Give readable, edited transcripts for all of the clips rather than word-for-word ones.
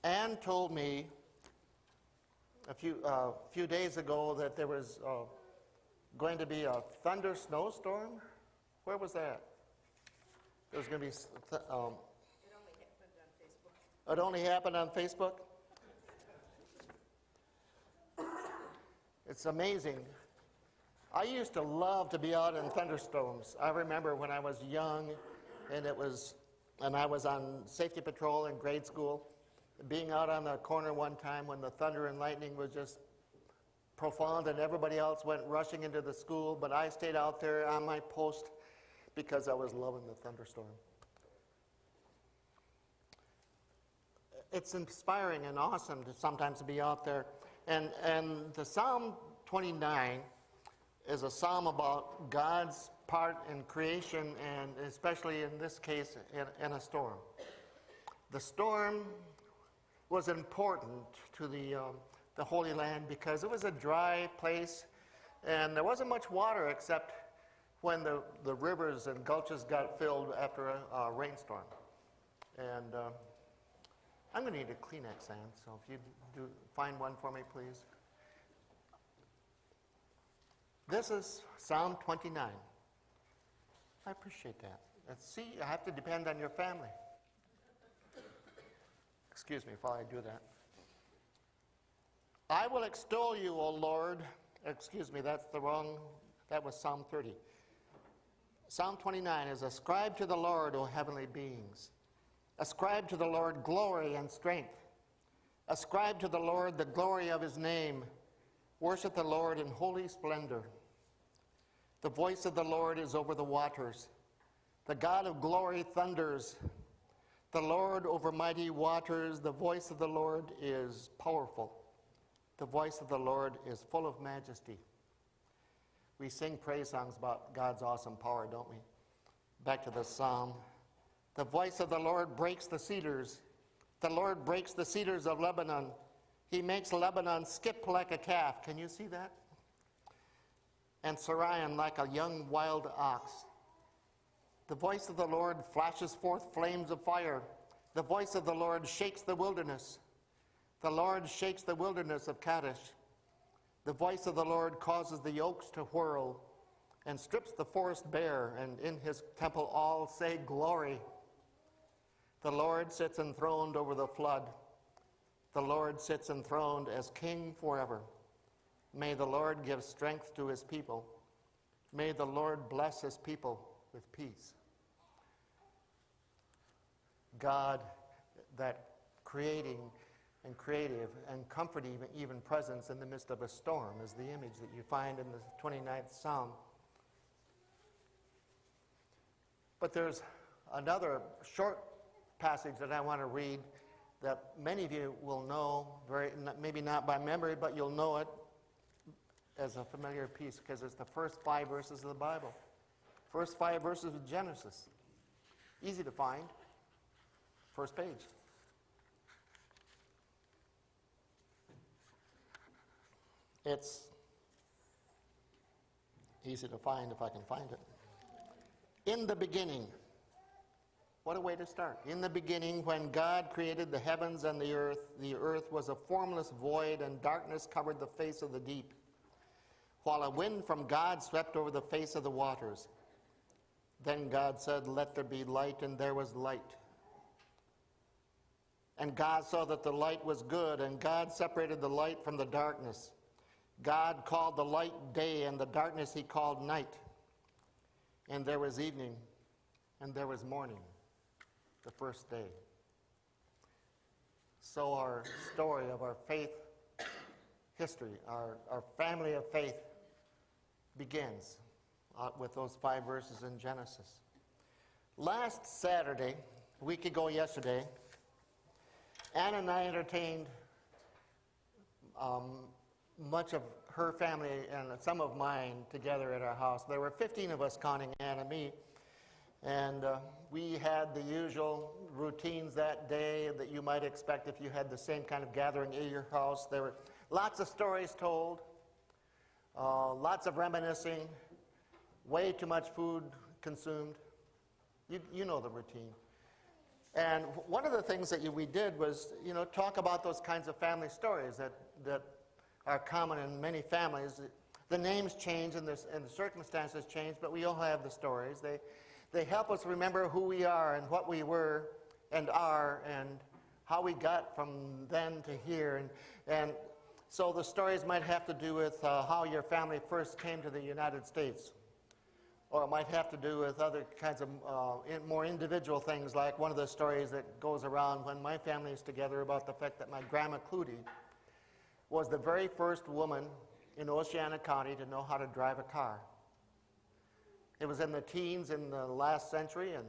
Ann told me a few days ago that there was going to be a thunder snowstorm. Where was that? There was going to be. It only happened on Facebook. It's amazing. I used to love to be out in thunderstorms. I remember when I was young, and I was on safety patrol in grade school, being out on the corner one time when the thunder and lightning was just profound and everybody else went rushing into the school, but I stayed out there on my post because I was loving the thunderstorm. It's inspiring and awesome to sometimes be out there. And the Psalm 29 is a psalm about God's part in creation, and especially in this case, in a storm. The storm was important to the Holy Land because it was a dry place, and there wasn't much water except when the rivers and gulches got filled after a rainstorm. And I'm going to need a Kleenex, Ann, so if you do find one for me, please. This is Psalm 29. I appreciate that. See, I have to depend on your family. Excuse me while I do that. I will extol you, O Lord. Excuse me, that was Psalm 30. Psalm 29 is ascribe to the Lord, O heavenly beings. Ascribe to the Lord glory and strength. Ascribe to the Lord the glory of his name. Worship the Lord in holy splendor. The voice of the Lord is over the waters. The God of glory thunders. The Lord over mighty waters. The voice of the Lord is powerful. The voice of the Lord is full of majesty. We sing praise songs about God's awesome power, don't we? Back to the psalm. The voice of the Lord breaks the cedars. The Lord breaks the cedars of Lebanon. He makes Lebanon skip like a calf. Can you see that? And Sirion like a young wild ox. The voice of the Lord flashes forth flames of fire. The voice of the Lord shakes the wilderness. The Lord shakes the wilderness of Kadesh. The voice of the Lord causes the oaks to whirl and strips the forest bare, and in his temple all say glory. The Lord sits enthroned over the flood. The Lord sits enthroned as king forever. May the Lord give strength to his people. May the Lord bless his people with peace. God, that creating and creative and comforting even presence in the midst of a storm, is the image that you find in the 29th Psalm. But there's another short passage that I want to read that many of you will know, maybe not by memory, but you'll know it as a familiar piece because it's the first 5 verses of the Bible. First 5 verses of Genesis. Easy to find. First page. It's easy to find if I can find it. In the beginning. What a way to start. In the beginning, when God created the heavens and the earth was a formless void, and darkness covered the face of the deep, while a wind from God swept over the face of the waters. Then God said, "Let there be light," and there was light. And God saw that the light was good, and God separated the light from the darkness. God called the light day, and the darkness he called night. And there was evening, and there was morning, the first day. So our story of our faith history, our family of faith begins with those 5 verses in Genesis. Last Saturday, a week ago yesterday, Anna and I entertained much of her family and some of mine together at our house. There were 15 of us, counting Anna and me, and we had the usual routines that day that you might expect if you had the same kind of gathering at your house. There were lots of stories told, lots of reminiscing, way too much food consumed. You know the routine. And one of the things that we did was, talk about those kinds of family stories that are common in many families. The names change and the circumstances change, but we all have the stories. They help us remember who we are and what we were and are and how we got from then to here. And so the stories might have to do with how your family first came to the United States. Or it might have to do with other kinds of more individual things, like one of the stories that goes around when my family is together about the fact that my Grandma Clutie was the very first woman in Oceana County to know how to drive a car. It was in the teens in the last century, and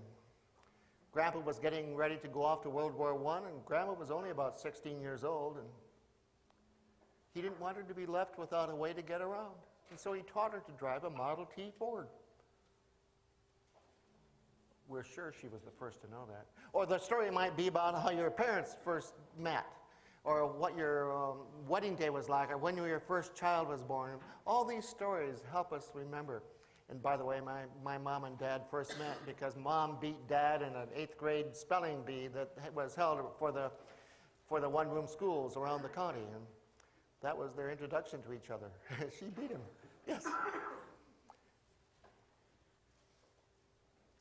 Grandpa was getting ready to go off to World War I, and Grandma was only about 16 years old, and he didn't want her to be left without a way to get around. And so he taught her to drive a Model T Ford. We're sure she was the first to know that. Or the story might be about how your parents first met, or what your wedding day was like, or when your first child was born. All these stories help us remember. And by the way, my mom and dad first met because Mom beat Dad in an 8th grade spelling bee that was held for the one-room schools around the county. And that was their introduction to each other. She beat him. Yes.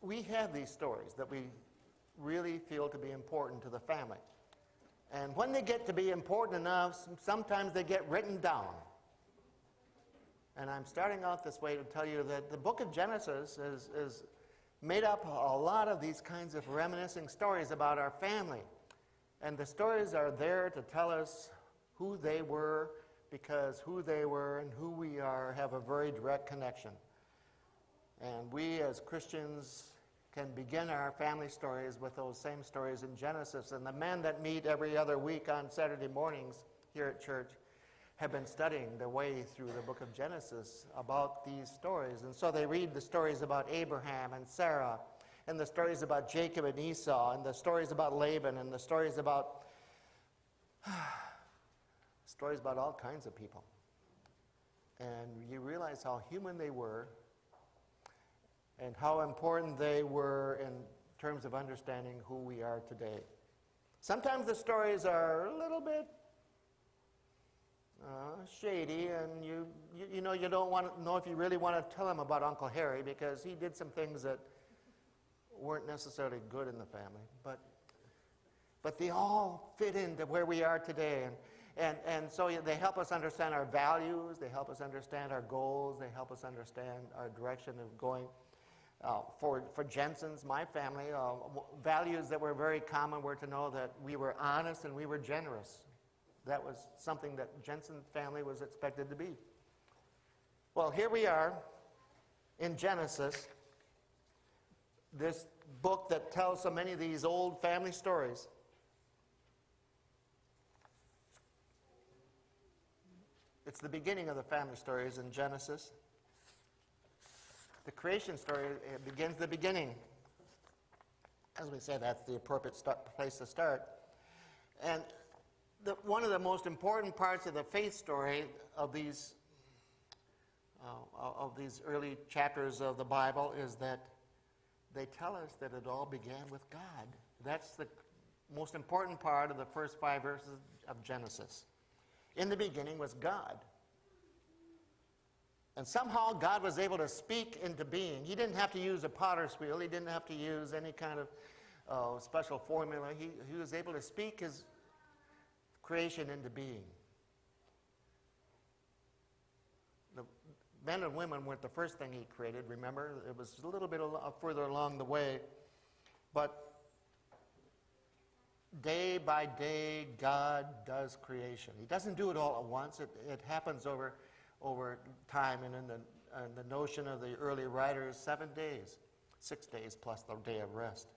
We have these stories that we really feel to be important to the family. And when they get to be important enough, sometimes they get written down. And I'm starting out this way to tell you that the book of Genesis is made up a lot of these kinds of reminiscing stories about our family. And the stories are there to tell us who they were, because who they were and who we are have a very direct connection. And we as Christians can begin our family stories with those same stories in Genesis. And the men that meet every other week on Saturday mornings here at church have been studying their way through the book of Genesis about these stories. And so they read the stories about Abraham and Sarah, and the stories about Jacob and Esau, and the stories about Laban, and the stories about all kinds of people. And you realize how human they were and how important they were in terms of understanding who we are today. Sometimes the stories are a little bit shady, and you don't want to know if you really want to tell them about Uncle Harry, because he did some things that weren't necessarily good in the family. But they all fit into where we are today, and so they help us understand our values, they help us understand our goals, they help us understand our direction of going. For Jensen's, my family, values that were very common were to know that we were honest and we were generous. That was something that Jensen's family was expected to be. Well, here we are in Genesis, this book that tells so many of these old family stories. It's the beginning of the family stories in Genesis. The creation story begins the beginning. As we say, that's the appropriate place to start. And one of the most important parts of the faith story of these early chapters of the Bible is that they tell us that it all began with God. That's the most important part of the first 5 verses of Genesis. In the beginning was God. And somehow God was able to speak into being. He didn't have to use a potter's wheel. He didn't have to use any kind of special formula. He was able to speak his creation into being. The men and women weren't the first thing he created, remember? It was a little bit further along the way. But day by day, God does creation. He doesn't do it all at once. It happens over time, and in the notion of the early writers, 7 days, 6 days plus the day of rest.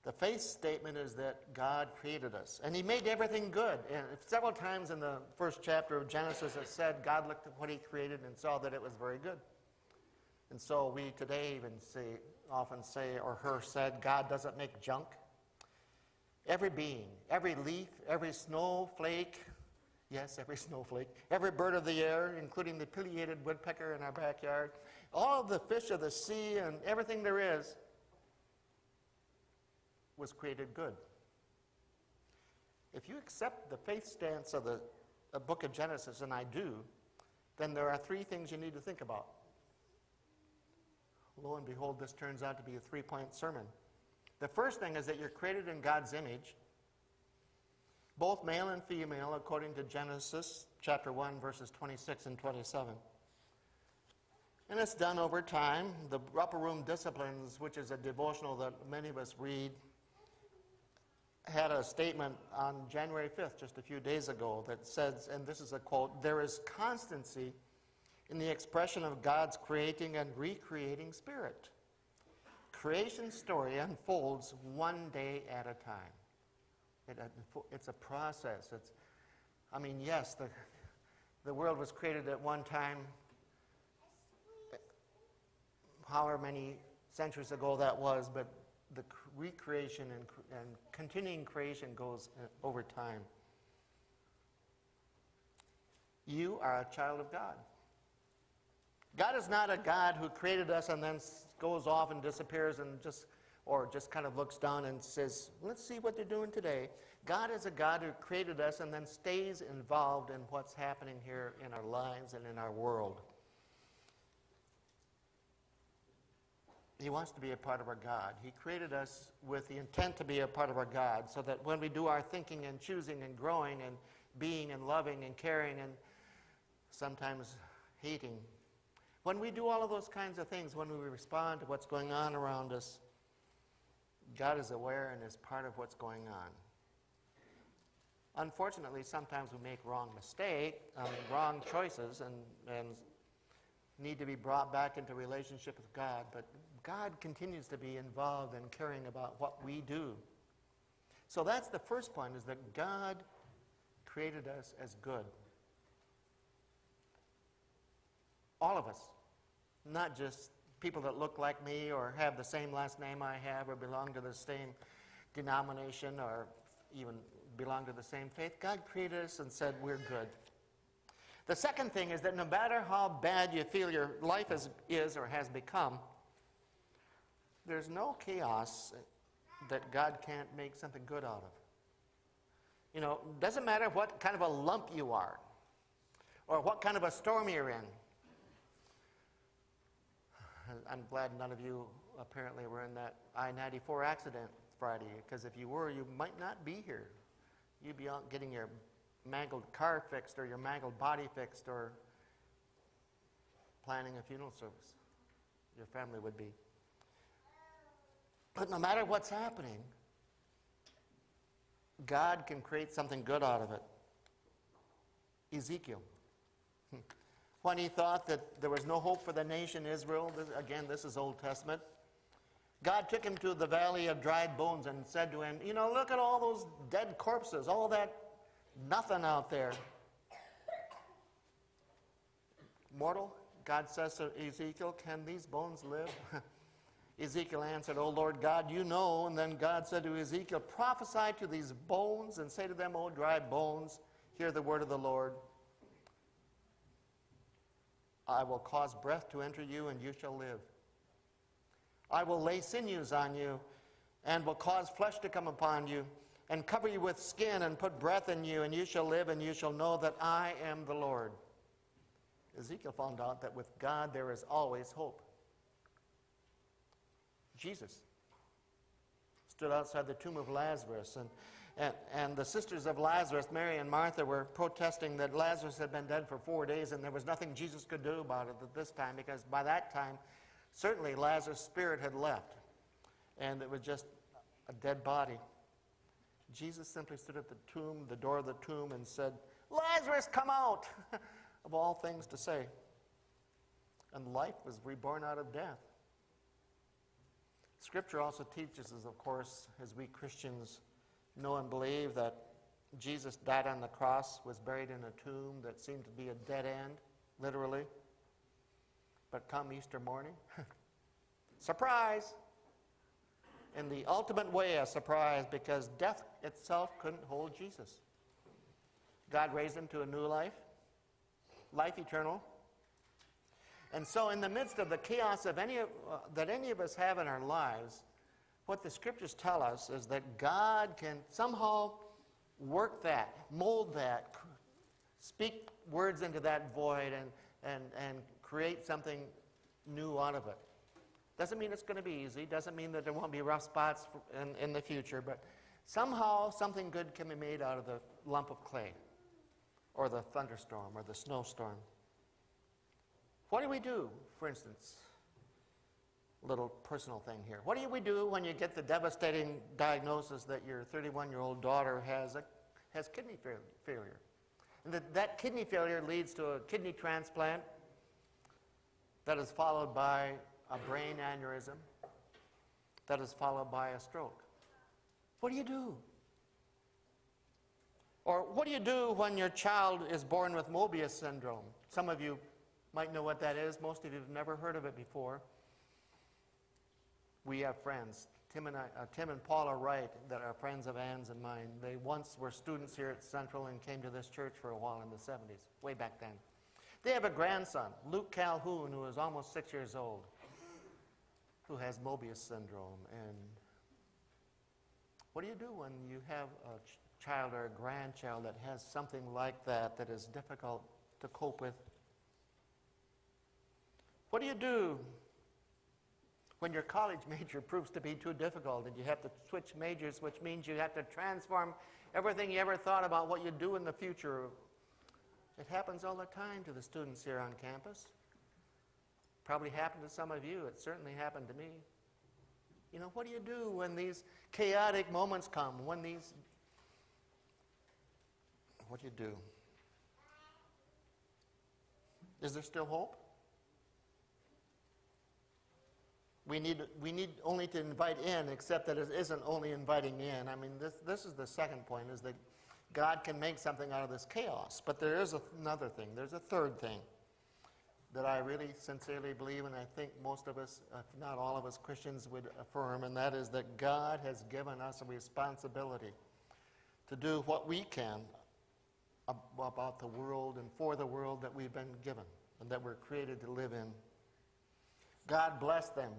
The faith statement is that God created us, and he made everything good. And several times in the first chapter of Genesis it said God looked at what he created and saw that it was very good. And so we today even often say, or her said, God doesn't make junk. Every being, every leaf, every snowflake, yes, every snowflake, every bird of the air, including the pileated woodpecker in our backyard, all of the fish of the sea and everything there is, was created good. If you accept the faith stance of the book of Genesis, and I do, then there are three things you need to think about. Lo and behold, this turns out to be a three-point sermon. The first thing is that you're created in God's image, both male and female, according to Genesis chapter 1, verses 26 and 27. And it's done over time. The Upper Room Disciplines, which is a devotional that many of us read, had a statement on January 5th, just a few days ago, that says, and this is a quote, "There is constancy in the expression of God's creating and recreating spirit. Creation story unfolds one day at a time." It's a process. Yes, the world was created at one time, however many centuries ago that was, but the recreation and continuing creation goes over time. You are a child of God. God is not a God who created us and then goes off and disappears and just kind of looks down and says, let's see what they're doing today. God is a God who created us and then stays involved in what's happening here in our lives and in our world. He wants to be a part of our God. He created us with the intent to be a part of our God, so that when we do our thinking and choosing and growing and being and loving and caring and sometimes hating, when we do all of those kinds of things, when we respond to what's going on around us, God is aware and is part of what's going on. Unfortunately, sometimes we make wrong choices and need to be brought back into relationship with God, but God continues to be involved in caring about what we do. So that's the first point, is that God created us as good. All of us, not just people that look like me or have the same last name I have or belong to the same denomination or even belong to the same faith. God created us and said we're good. The second thing is that no matter how bad you feel your life is or has become, there's no chaos that God can't make something good out of. Doesn't matter what kind of a lump you are or what kind of a storm you're in. I'm glad none of you apparently were in that I-94 accident Friday, because if you were, you might not be here. You'd be out getting your mangled car fixed or your mangled body fixed or planning a funeral service. Your family would be. But no matter what's happening, God can create something good out of it. Ezekiel. When he thought that there was no hope for the nation Israel, this is Old Testament, God took him to the valley of dried bones and said to him, look at all those dead corpses, all that nothing out there. Mortal, God says to Ezekiel, can these bones live? Ezekiel answered, O Lord God, you know. And then God said to Ezekiel, prophesy to these bones and say to them, O dry bones, hear the word of the Lord. I will cause breath to enter you, and you shall live. I will lay sinews on you, and will cause flesh to come upon you, and cover you with skin, and put breath in you, and you shall live, and you shall know that I am the Lord. Ezekiel found out that with God there is always hope. Jesus stood outside the tomb of Lazarus, and the sisters of Lazarus, Mary and Martha, were protesting that Lazarus had been dead for 4 days, and there was nothing Jesus could do about it at this time, because by that time, certainly Lazarus' spirit had left, and it was just a dead body. Jesus simply stood at the tomb, the door of the tomb, and said, Lazarus, come out! Of all things to say. And life was reborn out of death. Scripture also teaches us, of course, as we Christians know and believe, that Jesus died on the cross, was buried in a tomb that seemed to be a dead end, literally. But come Easter morning, surprise! In the ultimate way, a surprise, because death itself couldn't hold Jesus. God raised him to a new life eternal. And so in the midst of the chaos of that any of us have in our lives, what the scriptures tell us is that God can somehow work that, mold that, speak words into that void and create something new out of it. Doesn't mean it's going to be easy. Doesn't mean that there won't be rough spots in the future. But somehow something good can be made out of the lump of clay or the thunderstorm or the snowstorm. What do we do, for instance? A little personal thing here. What do we do when you get the devastating diagnosis that your 31-year-old daughter has kidney failure? And that kidney failure leads to a kidney transplant that is followed by a brain aneurysm that is followed by a stroke. What do you do? Or what do you do when your child is born with Mobius syndrome? Some of you might know what that is. Most of you have never heard of it before. We have friends. Tim and Paula Wright, that are friends of Ann's and mine. They once were students here at Central and came to this church for a while in the 70s, way back then. They have a grandson, Luke Calhoun, who is almost 6 years old, who has Mobius syndrome. And what do you do when you have a child or a grandchild that has something like that that is difficult to cope with? What do you do when your college major proves to be too difficult and you have to switch majors, which means you have to transform everything you ever thought about what you do in the future? It happens all the time to the students here on campus. Probably happened to some of you. It certainly happened to me. You know, what do you do when these chaotic moments come? What do you do? Is there still hope? We need only to invite in, except that it isn't only inviting in. I mean, this is the second point, is that God can make something out of this chaos. But there is another thing. There's a third thing that I really sincerely believe, and I think most of us, if not all of us Christians, would affirm, and that is that God has given us a responsibility to do what we can about the world and for the world that we've been given and that we're created to live in. God blessed them,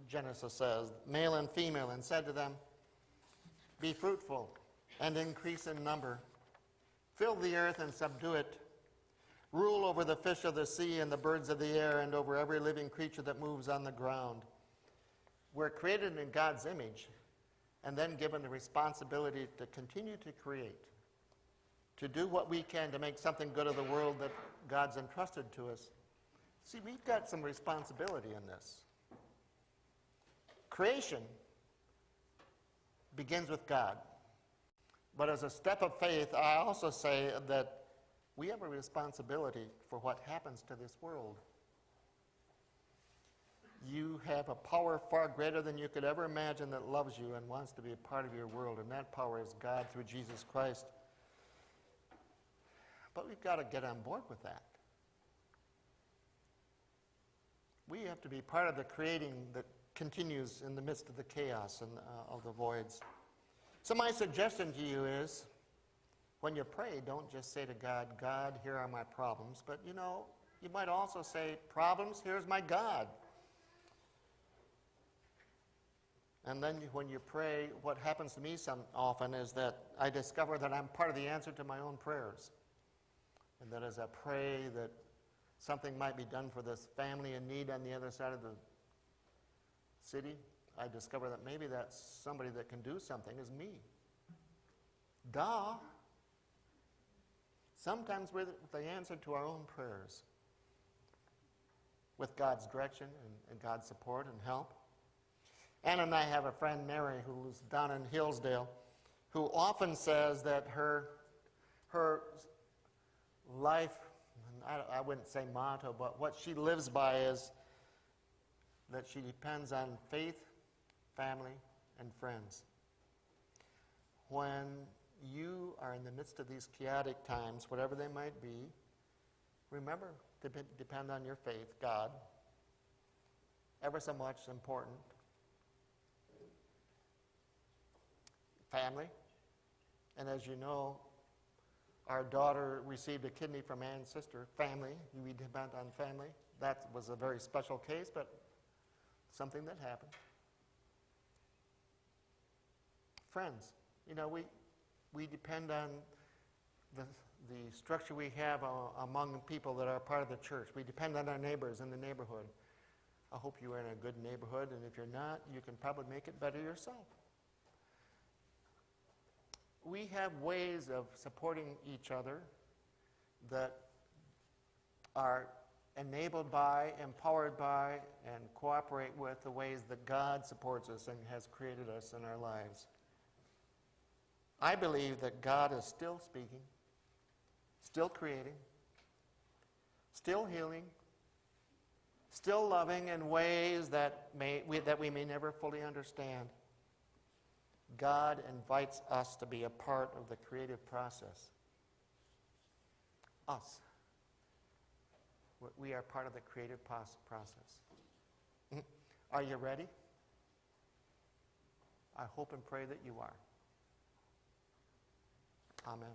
Genesis says, male and female, and said to them, "Be fruitful and increase in number. Fill the earth and subdue it. Rule over the fish of the sea and the birds of the air and over every living creature that moves on the ground." We're created in God's image and then given the responsibility to continue to create, to do what we can to make something good of the world that God's entrusted to us. See, we've got some responsibility in this. Creation begins with God. But as a step of faith, I also say that we have a responsibility for what happens to this world. You have a power far greater than you could ever imagine that loves you and wants to be a part of your world, and that power is God through Jesus Christ. But we've got to get on board with that. We have to be part of the creating that continues in the midst of the chaos and of the voids. So my suggestion to you is, when you pray, don't just say to God, "God, here are my problems." But you might also say, "Problems, here's my God." And then when you pray, what happens to me often is that I discover that I'm part of the answer to my own prayers. And that as I pray that something might be done for this family in need on the other side of the city, I discover that maybe that's somebody that can do something is me. Duh. Sometimes we're the answer to our own prayers with God's direction and God's support and help. Ann and I have a friend, Mary, who's down in Hillsdale, who often says that her life, I wouldn't say motto, but what she lives by is that she depends on faith, family, and friends. When you are in the midst of these chaotic times, whatever they might be, remember to depend on your faith, God, ever so much important. Family, and as you know, our daughter received a kidney from Ann's sister. Family, we depend on family. That was a very special case, but something that happened. friends. You know, we depend on the structure we have among people that are part of the church. We depend on our neighbors in the neighborhood. I hope you are in a good neighborhood, and if you're not, you can probably make it better yourself. We have ways of supporting each other that are enabled by, empowered by, and cooperate with the ways that God supports us and has created us in our lives. I believe that God is still speaking, still creating, still healing, still loving in ways that we may never fully understand. God invites us to be a part of the creative process. Us. We are part of the creative process. Are you ready? I hope and pray that you are. Amen.